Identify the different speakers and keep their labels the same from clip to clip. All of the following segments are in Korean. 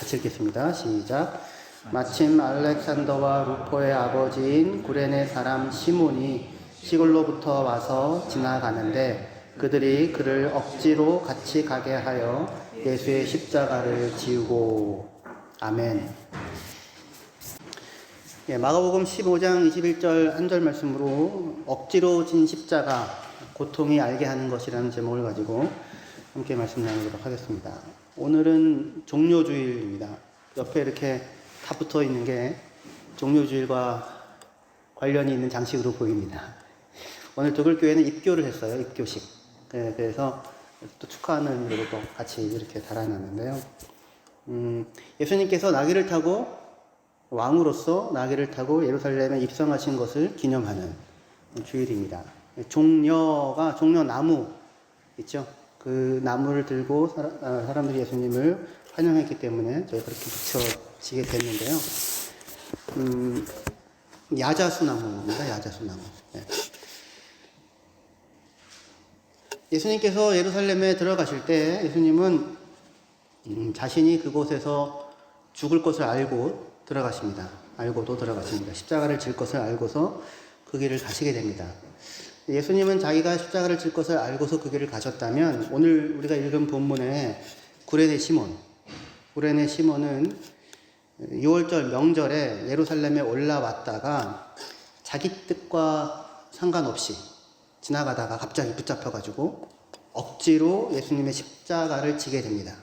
Speaker 1: 같이 읽겠습니다. 시작. 마침 알렉산더와 루포의 아버지인 구레네 사람 시몬이 시골로부터 와서 지나가는데 그들이 그를 억지로 같이 가게 하여 예수의 십자가를 지우고. 아멘. 마가복음 15장 21절 한 절 말씀으로 억지로 진 십자가, 고통이 알게 하는 것이라는 제목을 가지고 함께 말씀 나누도록 하겠습니다. 오늘은 종료주일입니다. 옆에 이렇게 다 붙어 있는 게 종료주일과 관련이 있는 장식으로 보입니다. 오늘 도굴교회는 입교를 했어요. 입교식. 그래서 또 축하하는 의미로 또 같이 이렇게 달아놨는데요. 예수님께서 나귀를 타고 왕으로서 나귀를 타고 예루살렘에 입성하신 것을 기념하는 주일입니다. 종려나무 있죠? 그 나무를 들고 사람들이 예수님을 환영했기 때문에 저희가 그렇게 붙여지게 됐는데요. 야자수나무입니다. 야자수나무. 네. 예수님께서 예루살렘에 들어가실 때 예수님은 자신이 그곳에서 죽을 것을 알고 들어가십니다. 알고도 들어가십니다. 십자가를 질 것을 알고서 그 길을 가시게 됩니다. 예수님은 자기가 십자가를 질 것을 알고서 그 길을 가셨다면 오늘 우리가 읽은 본문에 구레네 시몬은 6월절 명절에 예루살렘에 올라왔다가 자기 뜻과 상관없이 지나가다가 갑자기 붙잡혀가지고 억지로 예수님의 십자가를 지게 됩니다.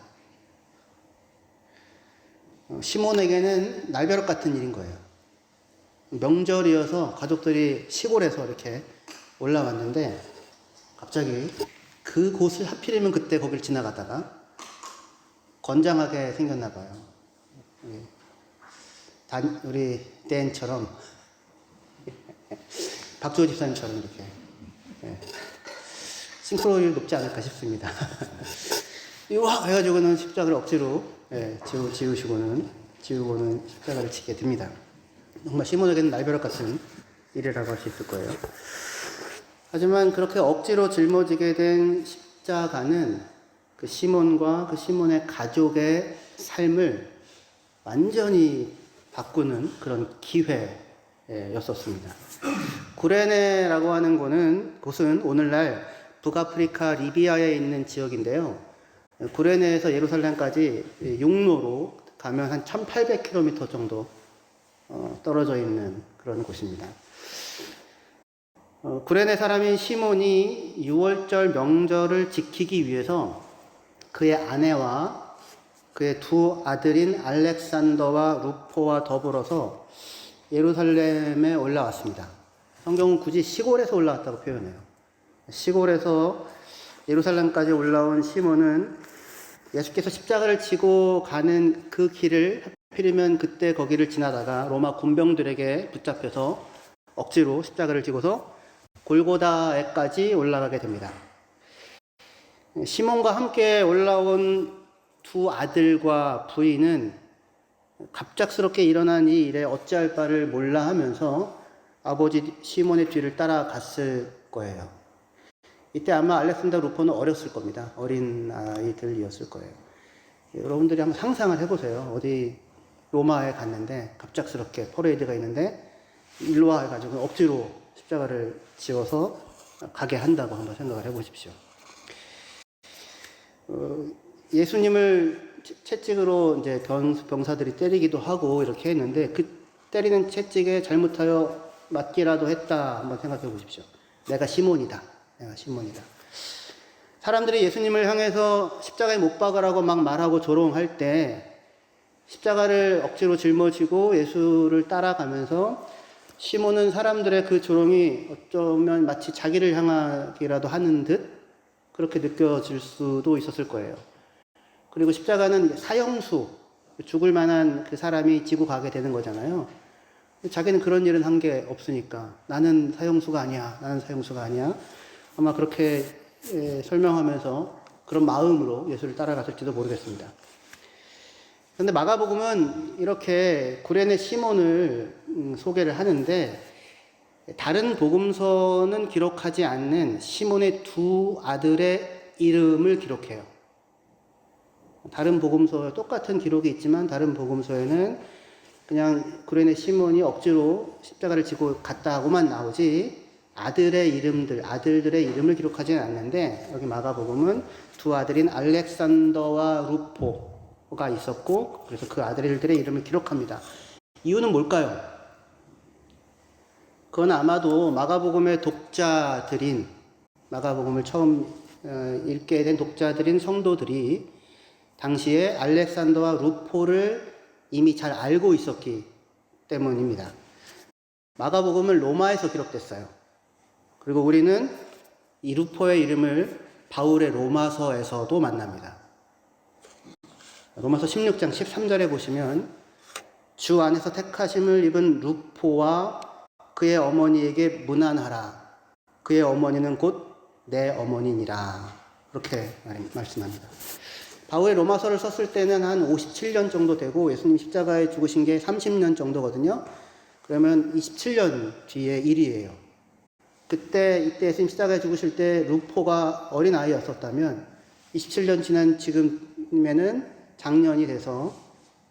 Speaker 1: 시몬에게는 날벼락 같은 일인 거예요. 명절이어서 가족들이 시골에서 이렇게 올라왔는데 갑자기 그 곳을 하필이면 그때 거길 지나가다가 건장하게 생겼나 봐요. 우리 댄처럼 박주호 집사님처럼 이렇게 싱크로율 높지 않을까 싶습니다. 이와 해가지고는 십자가를 억지로 지우고는 십자가를 지게 됩니다. 정말 시몬에게는 날벼락 같은 일이라고 할 수 있을 거예요. 하지만 그렇게 억지로 짊어지게 된 십자가는 그 시몬과 그 시몬의 가족의 삶을 완전히 바꾸는 그런 기회였었습니다. 구레네라고 하는 곳은 오늘날 북아프리카 리비아에 있는 지역인데요. 구레네에서 예루살렘까지 육로로 가면 한 1800km 정도 떨어져 있는 그런 곳입니다. 구레네 사람인 시몬이 6월절 명절을 지키기 위해서 그의 아내와 그의 두 아들인 알렉산더와 루포와 더불어서 예루살렘에 올라왔습니다. 성경은 굳이 시골에서 올라왔다고 표현해요. 시골에서 예루살렘까지 올라온 시몬은 예수께서 십자가를 지고 가는 그 길을 하필이면 그때 거기를 지나다가 로마 군병들에게 붙잡혀서 억지로 십자가를 지고서 골고다에까지 올라가게 됩니다. 시몬과 함께 올라온 두 아들과 부인은 갑작스럽게 일어난 이 일에 어찌할 바를 몰라 하면서 아버지 시몬의 뒤를 따라갔을 거예요. 이때 아마 알렉산더 루포는 어렸을 겁니다. 어린 아이들이었을 거예요. 여러분들이 한번 상상을 해보세요. 어디 로마에 갔는데 갑작스럽게 퍼레이드가 있는데 일로 와 해가지고 억지로 십자가를 지어서 가게 한다고 한번 생각을 해보십시오. 예수님을 채찍으로 이제 병사들이 때리기도 하고 이렇게 했는데 그 때리는 채찍에 잘못하여 맞기라도 했다 한번 생각해 보십시오. 내가 시몬이다. 사람들이 예수님을 향해서 십자가에 못 박으라고 막 말하고 조롱할 때 십자가를 억지로 짊어지고 예수를 따라가면서 시몬은 사람들의 그 조롱이 어쩌면 마치 자기를 향하기라도 하는 듯 그렇게 느껴질 수도 있었을 거예요. 그리고 십자가는 사형수, 죽을 만한 그 사람이 지고 가게 되는 거잖아요. 자기는 그런 일은 한 게 없으니까 나는 사형수가 아니야. 아마 그렇게 설명하면서 그런 마음으로 예수를 따라갔을지도 모르겠습니다. 그런데 마가복음은 이렇게 구레네 시몬을 소개를 하는데 다른 복음서는 기록하지 않는 시몬의 두 아들의 이름을 기록해요. 다른 복음서 똑같은 기록이 있지만 다른 복음서에는 그냥 구레네 시몬이 억지로 십자가를 지고 갔다고만 나오지 아들들의 이름을 기록하지는 않는데 여기 마가복음은 두 아들인 알렉산더와 루포가 있었고 그래서 그 아들들의 이름을 기록합니다. 이유는 뭘까요? 그건 아마도 마가복음의 독자들인 마가복음을 처음 읽게 된 독자들인 성도들이 당시에 알렉산더와 루포를 이미 잘 알고 있었기 때문입니다. 마가복음은 로마에서 기록됐어요. 그리고 우리는 이 루포의 이름을 바울의 로마서에서도 만납니다. 로마서 16장 13절에 보시면 주 안에서 택하심을 입은 루포와 그의 어머니에게 문안하라. 그의 어머니는 곧 내 어머니니라. 그렇게 말씀합니다. 바울의 로마서를 썼을 때는 한 57년 정도 되고 예수님 십자가에 죽으신 게 30년 정도거든요. 그러면 27년 뒤의 일이에요. 이때 예수님 십자가에 죽으실 때 루포가 어린아이였었다면 27년 지난 지금이면은 장년이 돼서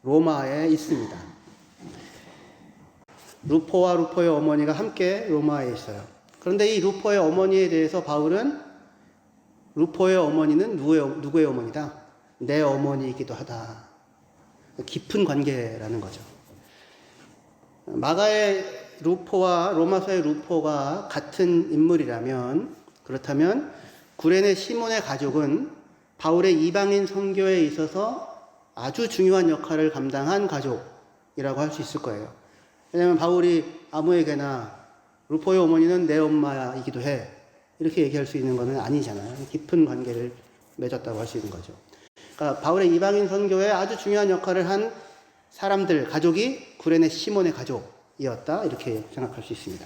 Speaker 1: 로마에 있습니다. 루포와 루포의 어머니가 함께 로마에 있어요. 그런데 이 루포의 어머니에 대해서 바울은 루포의 어머니는 누구의 어머니다? 내 어머니이기도 하다. 깊은 관계라는 거죠. 마가의 루포와 로마서의 루포가 같은 인물이라면 그렇다면 구레네 시몬의 가족은 바울의 이방인 선교에 있어서 아주 중요한 역할을 감당한 가족이라고 할 수 있을 거예요. 왜냐하면 바울이 아무에게나 루포의 어머니는 내 엄마이기도 해 이렇게 얘기할 수 있는 것은 아니잖아요. 깊은 관계를 맺었다고 할 수 있는 거죠. 그러니까 바울의 이방인 선교에 아주 중요한 역할을 한 사람들, 가족이 구레네 시몬의 가족이었다 이렇게 생각할 수 있습니다.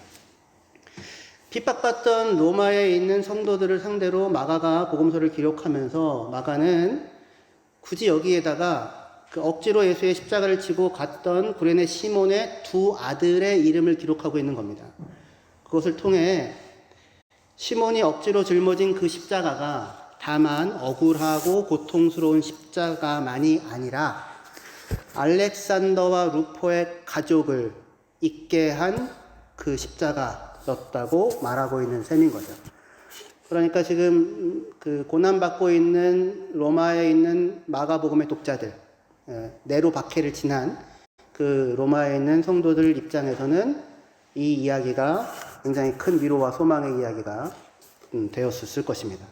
Speaker 1: 핍박받던 로마에 있는 성도들을 상대로 마가가 복음서를 기록하면서 마가는 굳이 여기에다가 그 억지로 예수의 십자가를 지고 갔던 구레네 시몬의 두 아들의 이름을 기록하고 있는 겁니다. 그것을 통해 시몬이 억지로 짊어진 그 십자가가 다만 억울하고 고통스러운 십자가만이 아니라 알렉산더와 루포의 가족을 잊게 한 그 십자가였다고 말하고 있는 셈인 거죠. 그러니까 지금 그 고난받고 있는 로마에 있는 마가복음의 독자들, 네로 박해를 지난 그 로마에 있는 성도들 입장에서는 이 이야기가 굉장히 큰 위로와 소망의 이야기가 되었을 것입니다.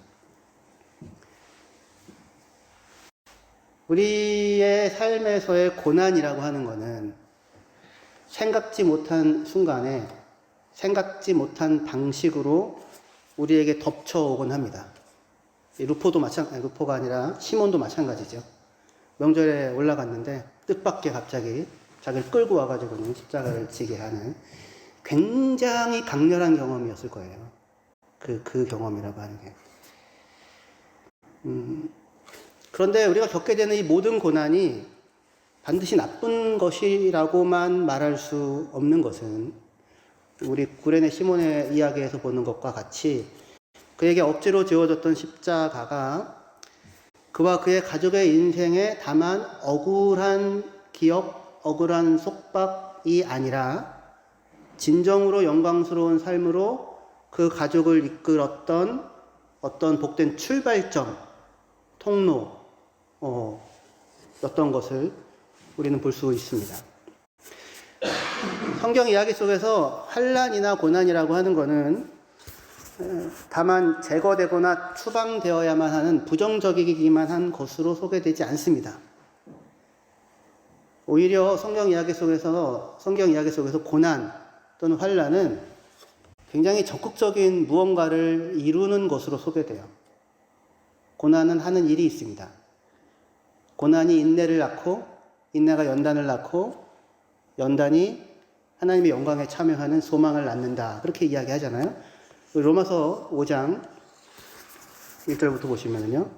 Speaker 1: 우리의 삶에서의 고난이라고 하는 것은 생각지 못한 순간에 생각지 못한 방식으로 우리에게 덮쳐오곤 합니다. 루포가 아니라 시몬도 마찬가지죠. 명절에 올라갔는데 뜻밖의 갑자기 자기를 끌고 와가지고는 십자가를 지게 하는 굉장히 강렬한 경험이었을 거예요. 그 경험이라고 하는 게. 그런데 우리가 겪게 되는 이 모든 고난이 반드시 나쁜 것이라고만 말할 수 없는 것은 우리 구레네 시몬의 이야기에서 보는 것과 같이 그에게 억지로 지어졌던 십자가가 그와 그의 가족의 인생에 다만 억울한 기억, 억울한 속박이 아니라 진정으로 영광스러운 삶으로 그 가족을 이끌었던 어떤 복된 출발점, 통로, 어떤 것을 우리는 볼 수 있습니다. 성경 이야기 속에서 환난이나 고난이라고 하는 것은 다만 제거되거나 추방되어야만 하는 부정적이기만 한 것으로 소개되지 않습니다. 오히려 성경 이야기 속에서 고난 또는 환난은 굉장히 적극적인 무언가를 이루는 것으로 소개돼요. 고난은 하는 일이 있습니다. 고난이 인내를 낳고 인내가 연단을 낳고 연단이 하나님의 영광에 참여하는 소망을 낳는다. 그렇게 이야기하잖아요. 로마서 5장 1절부터 보시면요.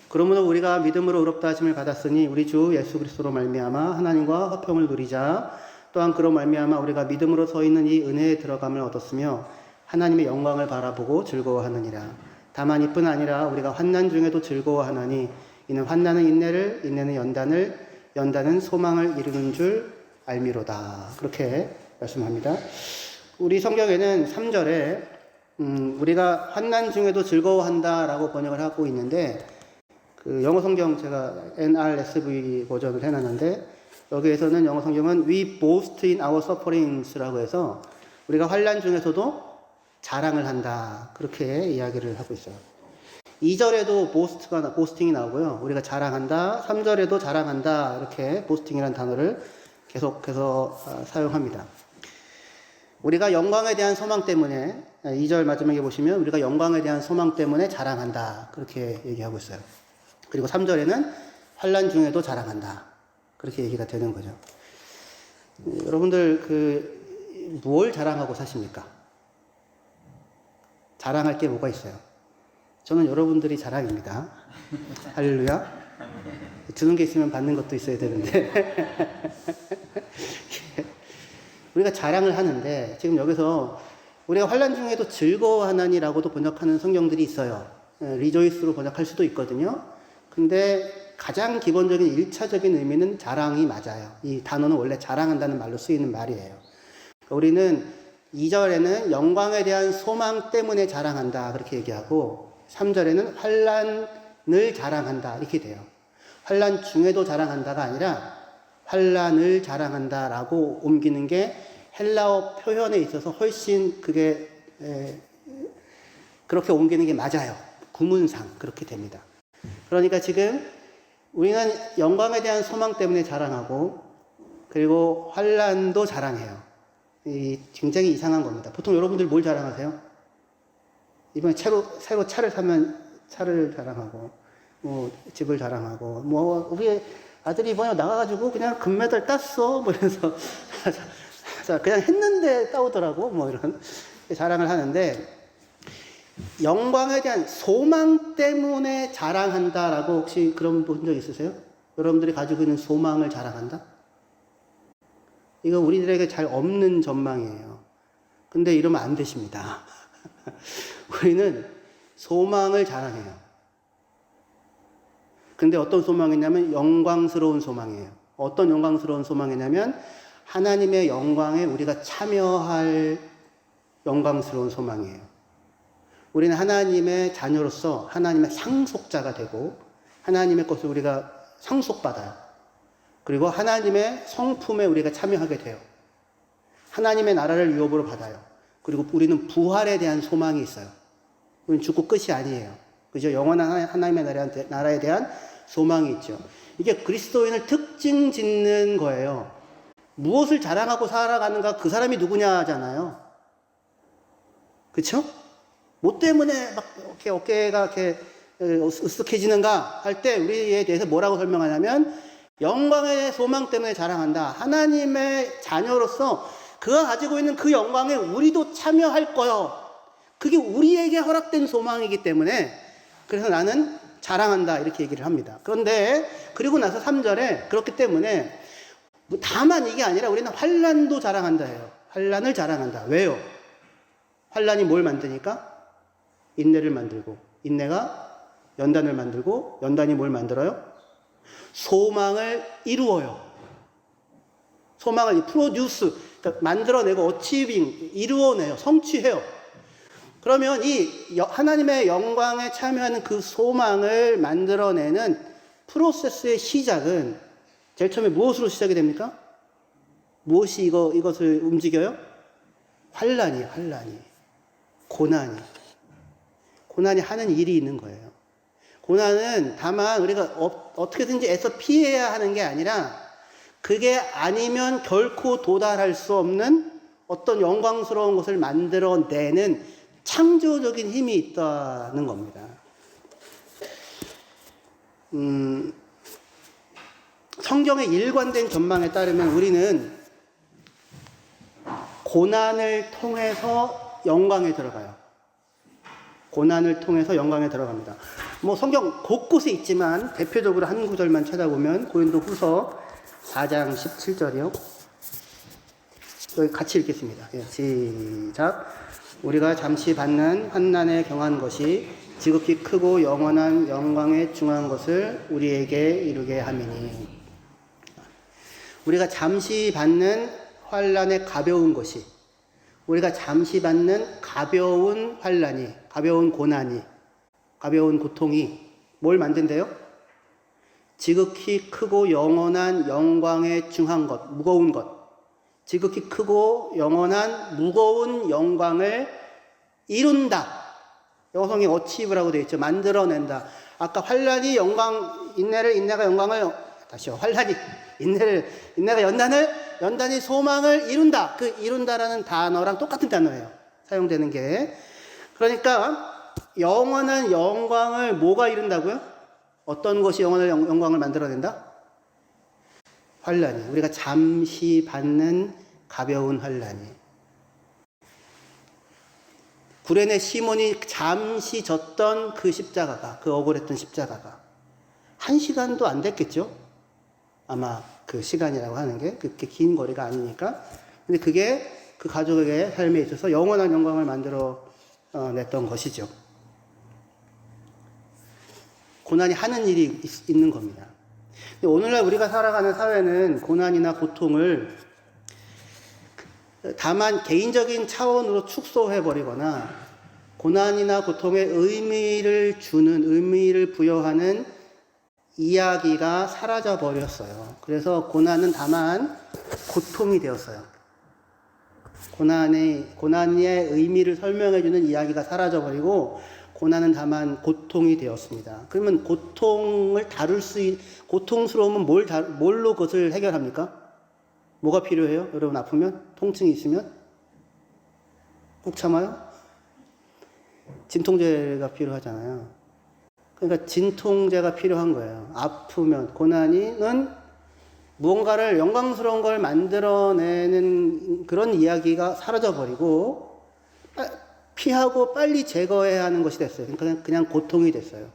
Speaker 1: 그러므로 우리가 믿음으로 의롭다 하심을 받았으니 우리 주 예수 그리스도로 말미암아 하나님과 화평을 누리자. 또한 그로 말미암아 우리가 믿음으로 서 있는 이 은혜에 들어감을 얻었으며 하나님의 영광을 바라보고 즐거워하느니라. 다만 이뿐 아니라 우리가 환난 중에도 즐거워하나니 이는 환난은 인내를, 인내는 연단을, 연단은 소망을 이루는 줄 알미로다. 그렇게 말씀합니다. 우리 성경에는 3절에 우리가 환난 중에도 즐거워한다라고 번역을 하고 있는데, 그 영어 성경 제가 NRSV 버전을 해놨는데, 여기에서는 영어 성경은 We boast in our sufferings라고 해서 우리가 환난 중에서도 자랑을 한다, 그렇게 이야기를 하고 있어요. 2절에도 보스팅이 나오고요. 우리가 자랑한다. 3절에도 자랑한다. 이렇게 보스팅이라는 단어를 계속해서 사용합니다. 우리가 영광에 대한 소망 때문에, 2절 마지막에 보시면 우리가 영광에 대한 소망 때문에 자랑한다, 그렇게 얘기하고 있어요. 그리고 3절에는 환난 중에도 자랑한다, 그렇게 얘기가 되는 거죠. 여러분들 뭘 자랑하고 사십니까? 자랑할 게 뭐가 있어요? 저는 여러분들이 자랑입니다. 할렐루야. 주는 게 있으면 받는 것도 있어야 되는데 우리가 자랑을 하는데, 지금 여기서 우리가 환난 중에도 즐거워하나니라고도 번역하는 성경들이 있어요. 리조이스로 번역할 수도 있거든요. 근데 가장 기본적인 1차적인 의미는 자랑이 맞아요. 이 단어는 원래 자랑한다는 말로 쓰이는 말이에요. 우리는 2절에는 영광에 대한 소망 때문에 자랑한다, 그렇게 얘기하고, 3절에는 환난을 자랑한다, 이렇게 돼요. 환난 중에도 자랑한다가 아니라 환난을 자랑한다라고 옮기는 게 헬라어 표현에 있어서 훨씬 그게 그렇게 옮기는 게 맞아요. 구문상 그렇게 됩니다. 그러니까 지금 우리는 영광에 대한 소망 때문에 자랑하고, 그리고 환난도 자랑해요. 굉장히 이상한 겁니다. 보통 여러분들 뭘 자랑하세요? 이번에 새로 차를 사면 차를 자랑하고, 뭐 집을 자랑하고, 뭐 우리 아들이 이번에 나가가지고 그냥 금메달 땄어, 뭐 이러면서 그냥 했는데 따오더라고, 뭐 이런 자랑을 하는데, 영광에 대한 소망 때문에 자랑한다라고 혹시 그런 본 적 있으세요? 여러분들이 가지고 있는 소망을 자랑한다? 이거 우리들에게 잘 없는 전망이에요. 근데 이러면 안 되십니다. 우리는 소망을 자랑해요. 근데 어떤 소망이냐면 영광스러운 소망이에요. 어떤 영광스러운 소망이냐면 하나님의 영광에 우리가 참여할 영광스러운 소망이에요. 우리는 하나님의 자녀로서 하나님의 상속자가 되고, 하나님의 것을 우리가 상속받아요. 그리고 하나님의 성품에 우리가 참여하게 돼요. 하나님의 나라를 유업으로 받아요. 그리고 우리는 부활에 대한 소망이 있어요. 우리는 죽고 끝이 아니에요. 그죠? 영원한 하나님의 나라에 대한 소망이 있죠. 이게 그리스도인을 특징 짓는 거예요. 무엇을 자랑하고 살아가는가, 그 사람이 누구냐 하잖아요. 그쵸? 뭐 때문에 막 이렇게 어깨가 이렇게 으쓱해지는가 할 때 우리에 대해서 뭐라고 설명하냐면, 영광의 소망 때문에 자랑한다. 하나님의 자녀로서 그가 가지고 있는 그 영광에 우리도 참여할 거요. 그게 우리에게 허락된 소망이기 때문에, 그래서 나는 자랑한다, 이렇게 얘기를 합니다. 그런데 그리고 나서 3절에 그렇기 때문에 다만 이게 아니라 우리는 환난도 자랑한다 해요. 환난을 자랑한다. 왜요? 환난이 뭘 만드니까? 인내를 만들고, 인내가 연단을 만들고, 연단이 뭘 만들어요? 소망을 이루어요. 소망을 프로듀스, 그러니까 만들어내고, 어치빙, 이루어내요. 성취해요. 그러면 이 하나님의 영광에 참여하는 그 소망을 만들어내는 프로세스의 시작은 제일 처음에 무엇으로 시작이 됩니까? 무엇이 이것을 움직여요? 환난이에요. 환난이. 고난이 하는 일이 있는 거예요. 고난은 다만 우리가 어떻게든지 애써 피해야 하는 게 아니라, 그게 아니면 결코 도달할 수 없는 어떤 영광스러운 것을 만들어내는 창조적인 힘이 있다는 겁니다. 성경의 일관된 전망에 따르면 우리는 고난을 통해서 영광에 들어가요. 고난을 통해서 영광에 들어갑니다. 뭐 성경 곳곳에 있지만 대표적으로 한 구절만 찾아보면 고린도후서 4장 17절이요. 여기 같이 읽겠습니다. 시작. 우리가 잠시 받는 환난에 경한 것이 지극히 크고 영원한 영광에 중한 것을 우리에게 이루게 함이니. 우리가 잠시 받는 환난의 가벼운 것이, 우리가 잠시 받는 가벼운 환난이, 가벼운 고난이, 가벼운 고통이 뭘 만든대요? 지극히 크고 영원한 영광에 중한 것, 무거운 것. 지극히 크고 영원한 무거운 영광을 이룬다. 영성이 어치브라고 되어 있죠. 만들어낸다. 아까 환난이 영광, 인내가 영광을, 다시요. 환난이 인내가 연단이 소망을 이룬다. 그 이룬다라는 단어랑 똑같은 단어예요. 사용되는 게. 그러니까 영원한 영광을 뭐가 이룬다고요? 어떤 것이 영원한 영광을 만들어낸다? 환난이. 우리가 잠시 받는 가벼운 환난이. 구레네 시몬이 잠시 졌던 그 십자가가, 그 억울했던 십자가가 1시간도 안 됐겠죠? 아마 그 시간이라고 하는 게 그렇게 긴 거리가 아니니까. 근데 그게 그 가족의 삶에 있어서 영원한 영광을 만들어 냈던 것이죠. 고난이 하는 일이 있는 겁니다. 근데 오늘날 우리가 살아가는 사회는 고난이나 고통을 다만 개인적인 차원으로 축소해버리거나 고난이나 고통에 의미를 부여하는 이야기가 사라져버렸어요. 그래서 고난은 다만 고통이 되었어요. 고난의 의미를 설명해주는 이야기가 사라져버리고 고난은 다만 고통이 되었습니다. 그러면 고통스러우면 뭘로 그것을 해결합니까? 뭐가 필요해요? 여러분 아프면? 통증이 있으면? 꼭 참아요? 진통제가 필요하잖아요. 그러니까 진통제가 필요한 거예요. 아프면, 고난이는 무언가를 영광스러운 걸 만들어내는 그런 이야기가 사라져버리고 피하고 빨리 제거해야 하는 것이 됐어요. 그러니까 그냥 고통이 됐어요.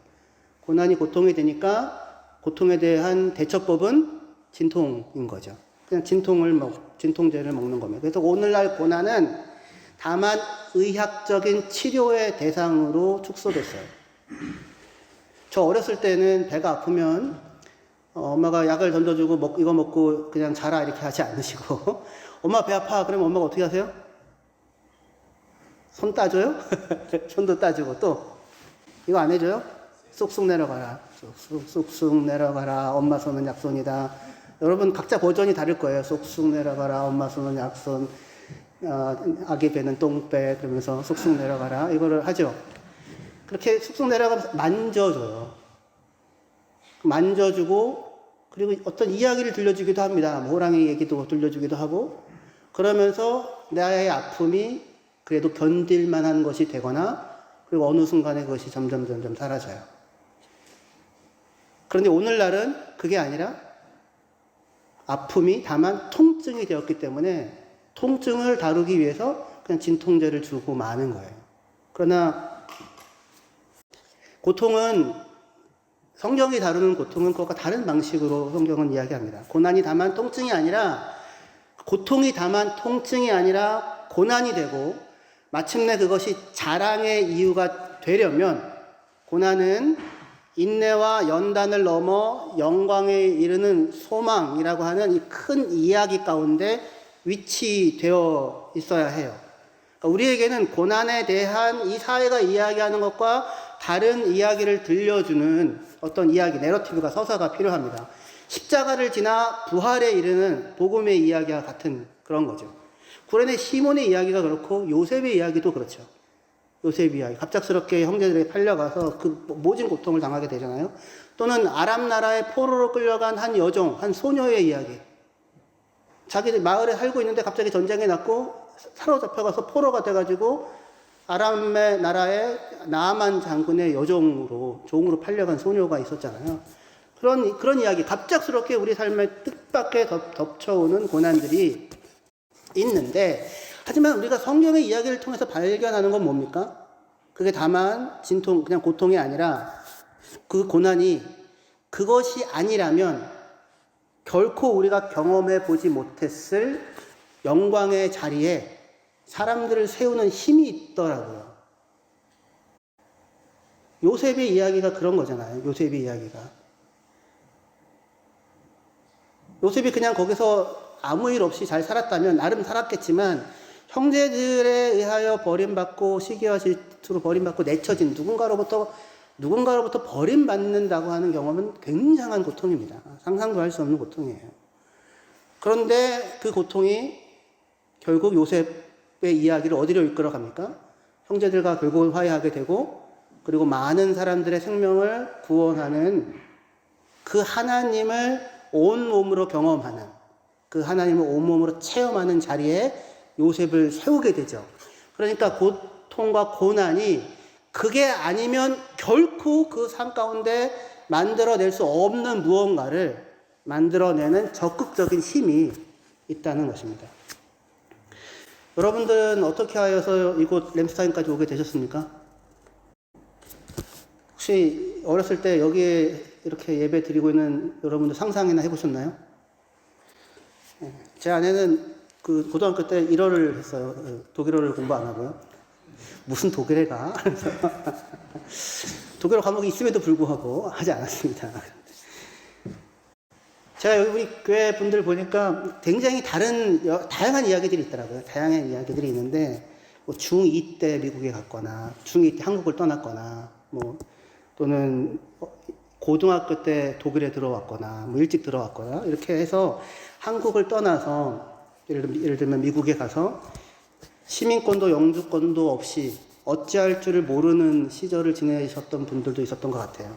Speaker 1: 고난이 고통이 되니까 고통에 대한 대처법은 진통인 거죠. 그냥 진통제를 먹는 겁니다. 그래서 오늘날 고난은 다만 의학적인 치료의 대상으로 축소됐어요. 저 어렸을 때는 배가 아프면 엄마가 약을 던져주고 이거 먹고 그냥 자라 이렇게 하지 않으시고 엄마 배 아파 그러면 엄마가 어떻게 하세요? 손 따줘요? 손도 따주고 또 이거 안 해줘요? 쑥쑥 내려가라. 쑥쑥 내려가라. 엄마 손은 약손이다. 여러분 각자 버전이 다를 거예요. 쑥쑥 내려가라. 엄마 손은 약손. 아기 배는 똥배. 그러면서 쑥쑥 내려가라. 이거를 하죠. 그렇게 쑥쑥 내려가면서 만져줘요. 만져주고 그리고 어떤 이야기를 들려주기도 합니다. 호랑이 얘기도 들려주기도 하고 그러면서 나의 아픔이 그래도 견딜만한 것이 되거나 그리고 어느 순간에 그것이 점점 사라져요. 그런데 오늘날은 그게 아니라 아픔이 다만 통증이 되었기 때문에 통증을 다루기 위해서 그냥 진통제를 주고 마는 거예요. 그러나 고통은 성경이 다루는 고통은 그것과 다른 방식으로 성경은 이야기합니다. 고통이 다만 통증이 아니라 고난이 되고 마침내 그것이 자랑의 이유가 되려면 고난은 인내와 연단을 넘어 영광에 이르는 소망이라고 하는 이 큰 이야기 가운데 위치되어 있어야 해요. 그러니까 우리에게는 고난에 대한 이 사회가 이야기하는 것과 다른 이야기를 들려주는 어떤 이야기, 내러티브가 서사가 필요합니다. 십자가를 지나 부활에 이르는 복음의 이야기와 같은 그런 거죠. 구레네 시몬의 이야기가 그렇고 요셉의 이야기도 그렇죠. 요셉 이야기. 갑작스럽게 형제들에게 팔려가서 그 모진 고통을 당하게 되잖아요. 또는 아람 나라의 포로로 끌려간 한 여종, 한 소녀의 이야기. 자기들 마을에 살고 있는데 갑자기 전쟁이 났고 사로잡혀가서 포로가 돼가지고 아람의 나라의 나아만 장군의 종으로 팔려간 소녀가 있었잖아요. 그런 이야기. 갑작스럽게 우리 삶에 뜻밖의 덮쳐오는 고난들이 있는데 하지만 우리가 성경의 이야기를 통해서 발견하는 건 뭡니까? 그게 다만 그냥 고통이 아니라 그 고난이 그것이 아니라면 결코 우리가 경험해 보지 못했을 영광의 자리에 사람들을 세우는 힘이 있더라고요. 요셉의 이야기가 그런 거잖아요. 요셉의 이야기가. 요셉이 그냥 거기서 아무 일 없이 잘 살았다면 나름 살았겠지만 형제들에 의하여 버림받고 시기와 질투로 버림받고 내쳐진 누군가로부터 버림받는다고 하는 경험은 굉장한 고통입니다. 상상도 할 수 없는 고통이에요. 그런데 그 고통이 결국 요셉의 이야기를 어디로 이끌어갑니까? 형제들과 결국 화해하게 되고 그리고 많은 사람들의 생명을 구원하는 그 하나님을 온몸으로 경험하는 그 하나님을 온몸으로 체험하는 자리에 요셉을 세우게 되죠. 그러니까 고통과 고난이 그게 아니면 결코 그 삶 가운데 만들어낼 수 없는 무언가를 만들어내는 적극적인 힘이 있다는 것입니다. 여러분들은 어떻게 하여서 이곳 램스타인까지 오게 되셨습니까? 혹시 어렸을 때 여기에 이렇게 예배 드리고 있는 여러분들 상상이나 해보셨나요? 제 아내는 그 고등학교 때 1어를 했어요. 독일어를 공부 안 하고요. 무슨 독일에 가? 독일어 과목이 있음에도 불구하고 하지 않았습니다. 제가 여기 우리 교회 분들 보니까 굉장히 다양한 이야기들이 있더라고요. 다양한 이야기들이 있는데, 뭐 중2 때 미국에 갔거나, 중2 때 한국을 떠났거나, 뭐, 또는 고등학교 때 독일에 들어왔거나, 뭐 일찍 들어왔거나, 이렇게 해서 한국을 떠나서, 예를 들면 미국에 가서 시민권도 영주권도 없이 어찌할 줄을 모르는 시절을 지내셨던 분들도 있었던 것 같아요.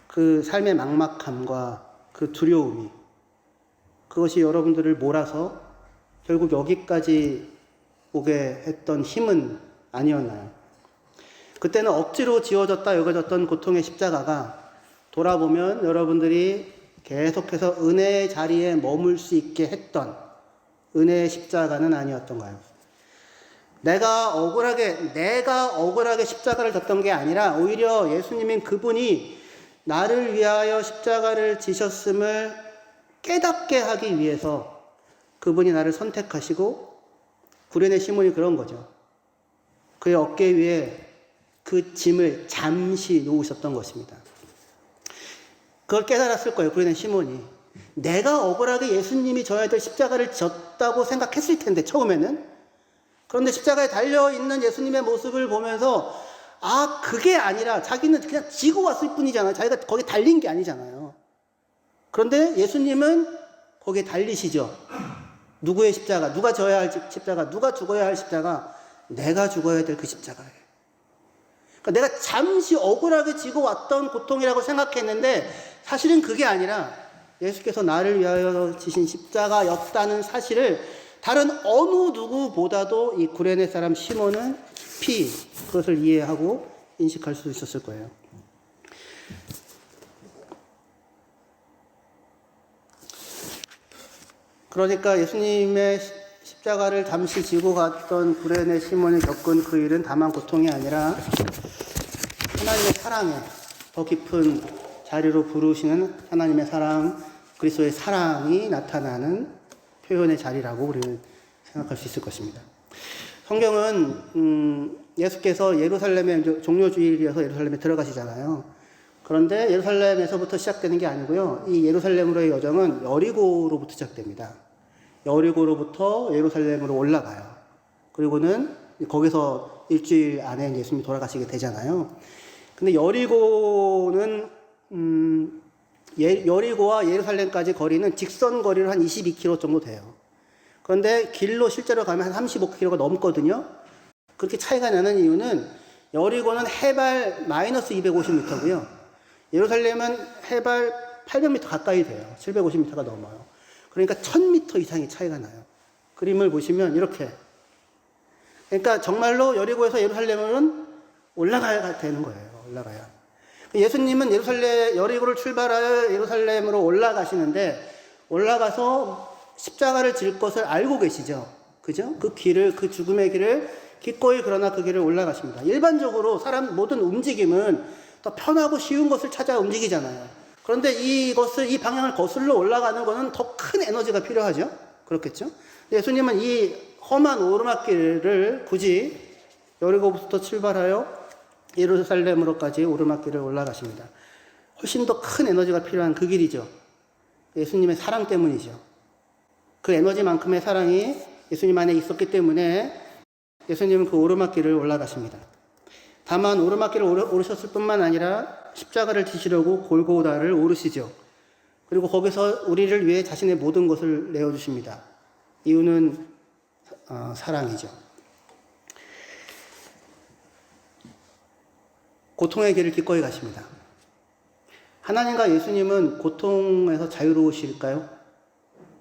Speaker 1: 그 삶의 막막함과 그 두려움이 그것이 여러분들을 몰아서 결국 여기까지 오게 했던 힘은 아니었나요? 그때는 억지로 지어졌다 여겨졌던 고통의 십자가가 돌아보면 여러분들이 계속해서 은혜의 자리에 머물 수 있게 했던 은혜의 십자가는 아니었던가요? 내가 억울하게 십자가를 졌던 게 아니라 오히려 예수님인 그분이 나를 위하여 십자가를 지셨음을 깨닫게 하기 위해서 그분이 나를 선택하시고 구레네 시몬이 그런 거죠. 그의 어깨 위에 그 짐을 잠시 놓으셨던 것입니다. 그걸 깨달았을 거예요. 구레네 시몬이. 내가 억울하게 예수님이 져야 될 십자가를 졌다고 생각했을 텐데 처음에는. 그런데 십자가에 달려있는 예수님의 모습을 보면서 그게 아니라 자기는 그냥 지고 왔을 뿐이잖아요. 자기가 거기 달린 게 아니잖아요. 그런데 예수님은 거기에 달리시죠. 누구의 십자가, 누가 져야 할 십자가, 누가 죽어야 할 십자가, 내가 죽어야 될 그 십자가예요. 그러니까 내가 잠시 억울하게 지고 왔던 고통이라고 생각했는데 사실은 그게 아니라 예수께서 나를 위하여 지신 십자가였다는 사실을 다른 어느 누구보다도 이 구레네 사람 시몬은 그것을 이해하고 인식할 수 있었을 거예요. 그러니까 예수님의 십자가를 잠시 지고 갔던 구레네 시몬이 겪은 그 일은 다만 고통이 아니라 하나님의 사랑에 더 깊은 자리로 부르시는 하나님의 사랑, 그리스도의 사랑이 나타나는 표현의 자리라고 우리는 생각할 수 있을 것입니다. 성경은 예수께서 예루살렘에 종료주일이어서 예루살렘에 들어가시잖아요. 그런데 예루살렘에서부터 시작되는 게 아니고요. 이 예루살렘으로의 여정은 여리고로부터 시작됩니다. 여리고로부터 예루살렘으로 올라가요. 그리고는 거기서 일주일 안에 예수님이 돌아가시게 되잖아요. 근데 여리고는 여리고와 예루살렘까지 거리는 직선 거리로 한 22km 정도 돼요. 그런데 길로 실제로 가면 한 35km가 넘거든요. 그렇게 차이가 나는 이유는 여리고는 해발 마이너스 250m고요. 예루살렘은 해발 800m 가까이 돼요. 750m가 넘어요. 그러니까 1000m 이상의 차이가 나요. 그림을 보시면 이렇게. 그러니까 정말로 여리고에서 예루살렘은 올라가야 되는 거예요. 올라가야. 예수님은 여리고를 출발하여 예루살렘으로 올라가시는데 올라가서 십자가를 질 것을 알고 계시죠. 그죠? 그 죽음의 길을 기꺼이 그러나 그 길을 올라가십니다. 일반적으로 모든 움직임은 더 편하고 쉬운 것을 찾아 움직이잖아요. 그런데 이 방향을 거슬러 올라가는 것은 더 큰 에너지가 필요하죠. 그렇겠죠? 예수님은 이 험한 오르막길을 굳이 여리고부터 출발하여 예루살렘으로까지 오르막길을 올라가십니다. 훨씬 더 큰 에너지가 필요한 그 길이죠. 예수님의 사랑 때문이죠. 그 에너지만큼의 사랑이 예수님 안에 있었기 때문에 예수님은 그 오르막길을 올라가십니다. 다만 오르막길을 오르셨을 뿐만 아니라 십자가를 지시려고 골고다를 오르시죠. 그리고 거기서 우리를 위해 자신의 모든 것을 내어주십니다. 이유는 사랑이죠. 고통의 길을 기꺼이 가십니다. 하나님과 예수님은 고통에서 자유로우실까요?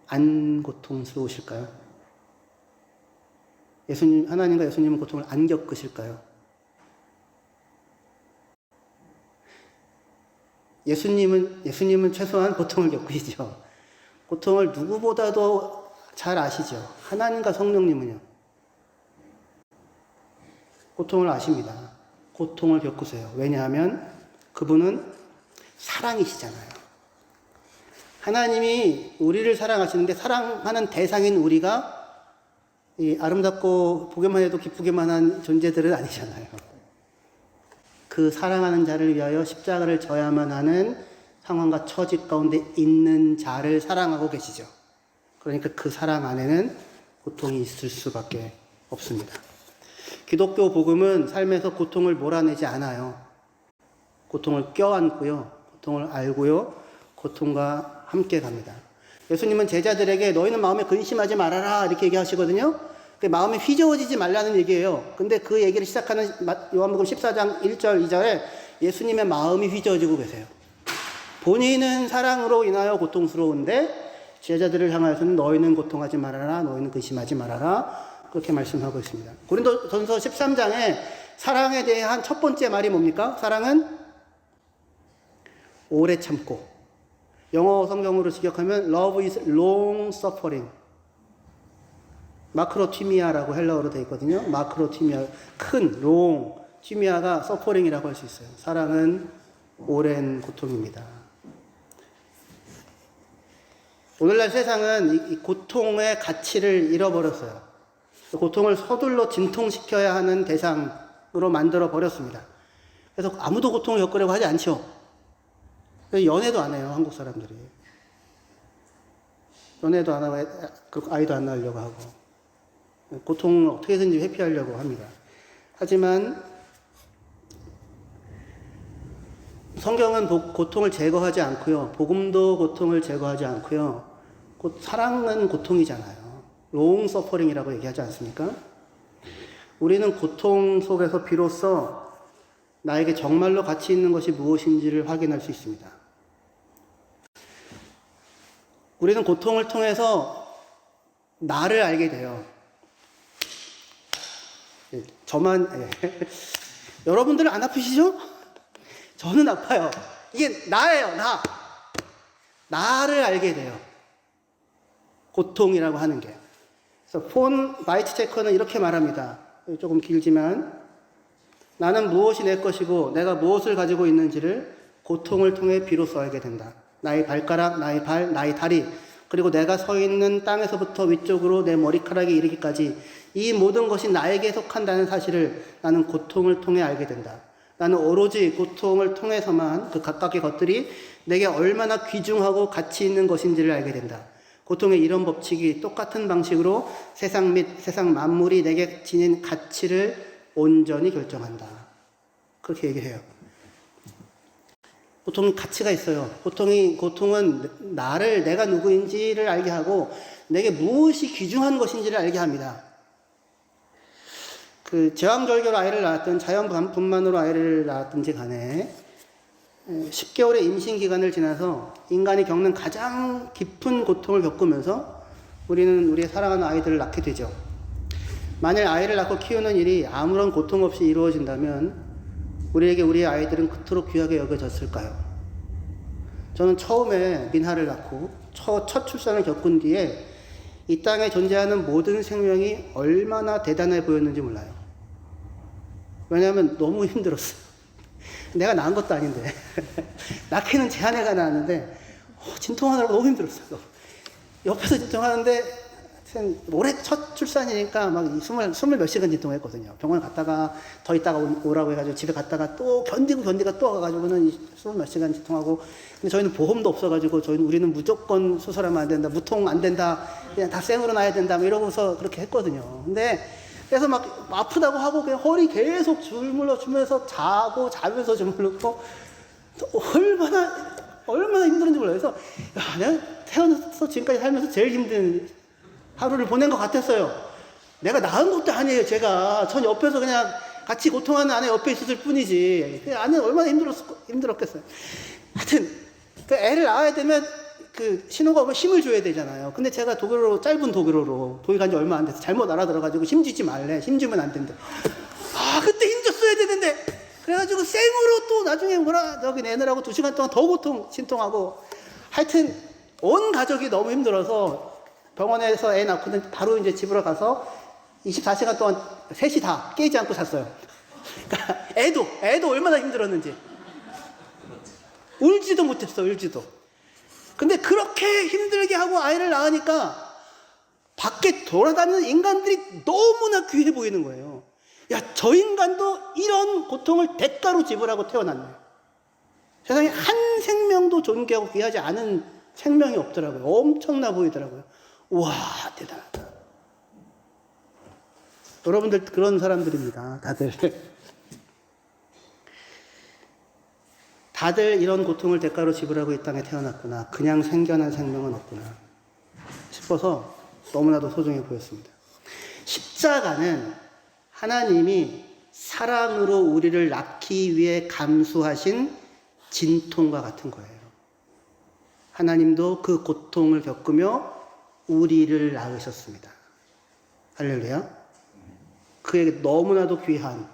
Speaker 1: 안 고통스러우실까요? 하나님과 예수님은 고통을 안 겪으실까요? 예수님은 최소한 고통을 겪으시죠. 고통을 누구보다도 잘 아시죠. 하나님과 성령님은요. 고통을 아십니다. 고통을 겪으세요. 왜냐하면 그분은 사랑이시잖아요. 하나님이 우리를 사랑하시는데 사랑하는 대상인 우리가 이 아름답고 보기만 해도 기쁘기만 한 존재들은 아니잖아요. 그 사랑하는 자를 위하여 십자가를 져야만 하는 상황과 처지 가운데 있는 자를 사랑하고 계시죠. 그러니까 그 사랑 안에는 고통이 있을 수밖에 없습니다. 기독교 복음은 삶에서 고통을 몰아내지 않아요. 고통을 껴안고요. 고통을 알고요. 고통과 함께 갑니다. 예수님은 제자들에게 너희는 마음에 근심하지 말아라 이렇게 얘기하시거든요. 마음이 휘저어지지 말라는 얘기예요. 근데 그 얘기를 시작하는 요한복음 14장 1절 2절에 예수님의 마음이 휘저어지고 계세요. 본인은 사랑으로 인하여 고통스러운데 제자들을 향하여서는 너희는 고통하지 말아라, 너희는 근심하지 말아라 그렇게 말씀하고 있습니다. 고린도전서 13장에 사랑에 대한 첫 번째 말이 뭡니까? 사랑은 오래 참고, 영어 성경으로 직역하면 Love is long suffering. 마크로티미아라고 헬라어로 되어 있거든요. 마크로티미아, 큰, long, 티미아가 suffering이라고 할 수 있어요. 사랑은 오랜 고통입니다. 오늘날 세상은 이 고통의 가치를 잃어버렸어요. 고통을 서둘러 진통시켜야 하는 대상으로 만들어 버렸습니다. 그래서 아무도 고통을 겪으려고 하지 않죠. 연애도 안 해요, 한국 사람들이. 연애도 안 하고 아이도 안 낳으려고 하고. 고통을 어떻게든지 회피하려고 합니다. 하지만 성경은 고통을 제거하지 않고요. 복음도 고통을 제거하지 않고요. 사랑은 고통이잖아요. long suffering이라고 얘기하지 않습니까? 우리는 고통 속에서 비로소 나에게 정말로 가치 있는 것이 무엇인지를 확인할 수 있습니다. 우리는 고통을 통해서 나를 알게 돼요. 여러분들은 안 아프시죠? 저는 아파요. 이게 나예요, 나. 나를 알게 돼요. 고통이라고 하는 게. 그래서 폰 바이트체커는 이렇게 말합니다. 조금 길지만, 나는 무엇이 내 것이고 내가 무엇을 가지고 있는지를 고통을 통해 비로소 알게 된다. 나의 발가락, 나의 발, 나의 다리, 그리고 내가 서 있는 땅에서부터 위쪽으로 내 머리카락에 이르기까지 이 모든 것이 나에게 속한다는 사실을 나는 고통을 통해 알게 된다. 나는 오로지 고통을 통해서만 그 각각의 것들이 내게 얼마나 귀중하고 가치 있는 것인지를 알게 된다. 고통의 이런 법칙이 똑같은 방식으로 세상 및 세상 만물이 내게 지닌 가치를 온전히 결정한다. 그렇게 얘기해요. 고통은 가치가 있어요. 고통은 내가 누구인지를 알게 하고 내게 무엇이 귀중한 것인지를 알게 합니다. 제왕절개로 아이를 낳았든 자연분만으로 아이를 낳았든지 간에 10개월의 임신 기간을 지나서 인간이 겪는 가장 깊은 고통을 겪으면서 우리는 우리의 사랑하는 아이들을 낳게 되죠. 만일 아이를 낳고 키우는 일이 아무런 고통 없이 이루어진다면 우리에게 우리의 아이들은 그토록 귀하게 여겨졌을까요? 저는 처음에 민하를 낳고 첫 출산을 겪은 뒤에 이 땅에 존재하는 모든 생명이 얼마나 대단해 보였는지 몰라요. 왜냐하면 너무 힘들었어요. 내가 낳은 것도 아닌데 낳기는 제 아내가 낳았는데 진통하느라고 너무 힘들었어요. 옆에서 진통하는데 올해 첫 출산이니까 막 스물 몇 시간 진통했거든요. 병원 갔다가 더 있다가 오라고 해가지고 집에 갔다가 또 견디가 또 와가지고는 스물 몇 시간 진통하고. 근데 저희는 보험도 없어가지고 우리는 무조건 수술하면 안 된다, 무통 안 된다, 그냥 다 생으로 놔야 된다, 뭐 이러고서 그렇게 했거든요. 근데 그래서 막 아프다고 하고 그냥 허리 계속 주물러주면서 자면서 주물르고 얼마나 힘든지 몰라요. 그래서 야, 내가 태어나서 지금까지 살면서 제일 힘든 하루를 보낸 것 같았어요. 내가 낳은 것도 아니에요. 전 옆에서 그냥 같이 고통하는 아내 옆에 있었을 뿐이지. 그 아내는 얼마나 힘들었겠어요. 하여튼 그 애를 낳아야 되면 그 신호가 오면 힘을 줘야 되잖아요. 근데 제가 짧은 독일어로 독일 간지 얼마 안 돼서 잘못 알아들어가지고 힘 주지 말래. 힘 주면 안 된대. 그때 힘 줬어야 되는데. 그래가지고 생으로 또 나중에 저기 내느라고 2시간 동안 더 신통하고. 하여튼 온 가족이 너무 힘들어서 병원에서 애 낳고는 바로 이제 집으로 가서 24시간 동안 셋이 다 깨지 않고 잤어요. 그러니까 애도 얼마나 힘들었는지. 울지도 못했어, 울지도. 근데 그렇게 힘들게 하고 아이를 낳으니까 밖에 돌아다니는 인간들이 너무나 귀해 보이는 거예요. 야, 저 인간도 이런 고통을 대가로 지불하고 태어났네. 세상에 한 생명도 존귀하고 귀하지 않은 생명이 없더라고요. 엄청나 보이더라고요. 우와, 대단하다. 여러분들 그런 사람들입니다. 다들 이런 고통을 대가로 지불하고 이 땅에 태어났구나. 그냥 생겨난 생명은 없구나 싶어서 너무나도 소중해 보였습니다. 십자가는 하나님이 사랑으로 우리를 낳기 위해 감수하신 진통과 같은 거예요. 하나님도 그 고통을 겪으며 우리를 낳으셨습니다. 할렐루야. 그에게 너무나도 귀한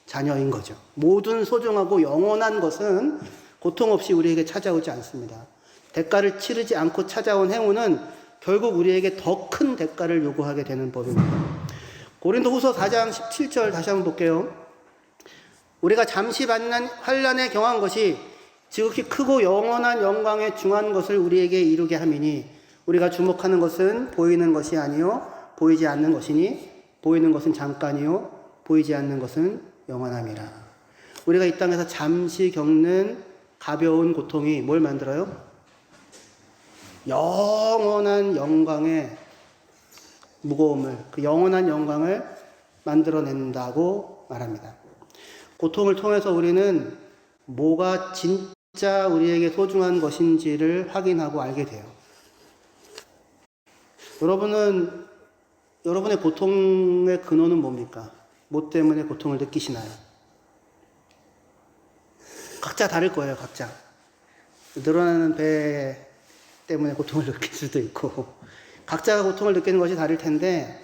Speaker 1: 자녀인 거죠. 모든 소중하고 영원한 것은 고통 없이 우리에게 찾아오지 않습니다. 대가를 치르지 않고 찾아온 행운은 결국 우리에게 더 큰 대가를 요구하게 되는 법입니다. 고린도후서 4장 17절 다시 한번 볼게요. 우리가 잠시 만난 환난에 경한 것이 지극히 크고 영원한 영광에 중한 것을 우리에게 이루게 함이니 우리가 주목하는 것은 보이는 것이 아니요 보이지 않는 것이니 보이는 것은 잠깐이요 보이지 않는 것은 영원함이라. 우리가 이 땅에서 잠시 겪는 가벼운 고통이 뭘 만들어요? 영원한 영광의 무거움을, 그 영원한 영광을 만들어낸다고 말합니다. 고통을 통해서 우리는 뭐가 진짜 우리에게 소중한 것인지를 확인하고 알게 돼요. 여러분의 고통의 근원은 뭡니까? 뭐 때문에 고통을 느끼시나요? 각자 다를 거예요, 각자. 늘어나는 배 때문에 고통을 느낄 수도 있고, 각자가 고통을 느끼는 것이 다를 텐데,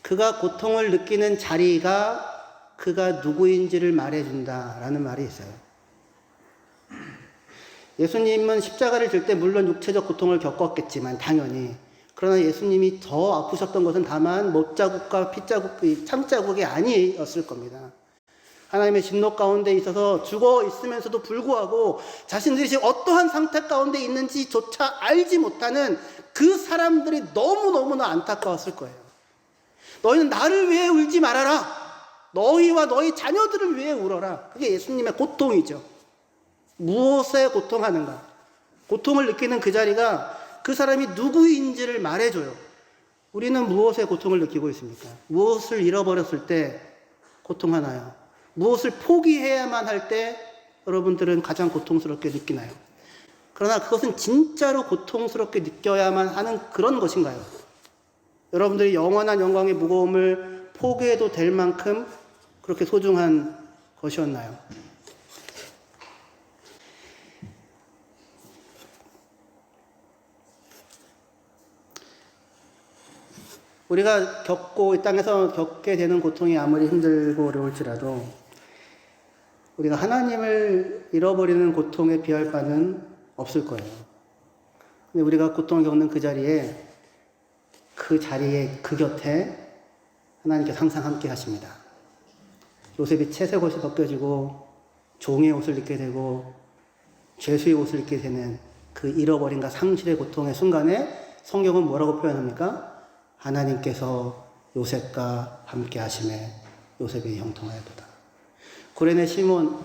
Speaker 1: 그가 고통을 느끼는 자리가 그가 누구인지를 말해준다라는 말이 있어요. 예수님은 십자가를 질 때 물론 육체적 고통을 겪었겠지만, 당연히. 그러나 예수님이 더 아프셨던 것은 다만 못자국과 핏자국, 창자국이 아니었을 겁니다. 하나님의 진노 가운데 있어서 죽어 있으면서도 불구하고 자신들이 어떠한 상태 가운데 있는지조차 알지 못하는 그 사람들이 너무너무나 안타까웠을 거예요. 너희는 나를 위해 울지 말아라. 너희와 너희 자녀들을 위해 울어라. 그게 예수님의 고통이죠. 무엇에 고통하는가? 고통을 느끼는 그 자리가 그 사람이 누구인지를 말해줘요. 우리는 무엇에 고통을 느끼고 있습니까? 무엇을 잃어버렸을 때 고통하나요? 무엇을 포기해야만 할 때 여러분들은 가장 고통스럽게 느끼나요? 그러나 그것은 진짜로 고통스럽게 느껴야만 하는 그런 것인가요? 여러분들이 영원한 영광의 무거움을 포기해도 될 만큼 그렇게 소중한 것이었나요? 우리가 이 땅에서 겪게 되는 고통이 아무리 힘들고 어려울지라도 우리가 하나님을 잃어버리는 고통에 비할 바는 없을 거예요. 근데 우리가 고통을 겪는 그 자리에 그 곁에 하나님께서 항상 함께 하십니다. 요셉이 채색 옷이 벗겨지고 종의 옷을 입게 되고 죄수의 옷을 입게 되는 그 잃어버림과 상실의 고통의 순간에 성경은 뭐라고 표현합니까? 하나님께서 요셉과 함께 하심에 요셉이 형통하였도다. 구레네 시몬,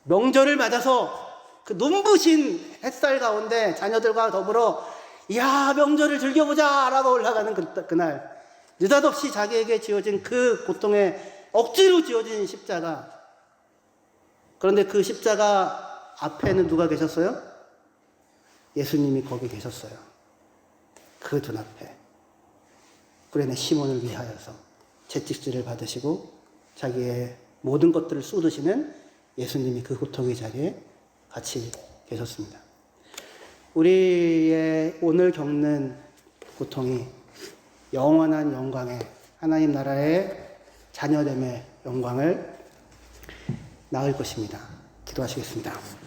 Speaker 1: 명절을 맞아서 그 눈부신 햇살 가운데 자녀들과 더불어 이야 명절을 즐겨보자 라고 올라가는 그날, 느닷없이 자기에게 지어진 그 고통에 억지로 지어진 십자가. 그런데 그 십자가 앞에는 누가 계셨어요? 예수님이 거기 계셨어요. 그 눈앞에 구레네 시몬을 위하여서 채찍질을 받으시고 자기의 모든 것들을 쏟으시는 예수님이 그 고통의 자리에 같이 계셨습니다. 우리의 오늘 겪는 고통이 영원한 영광의 하나님 나라의 자녀됨의 영광을 낳을 것입니다. 기도하시겠습니다.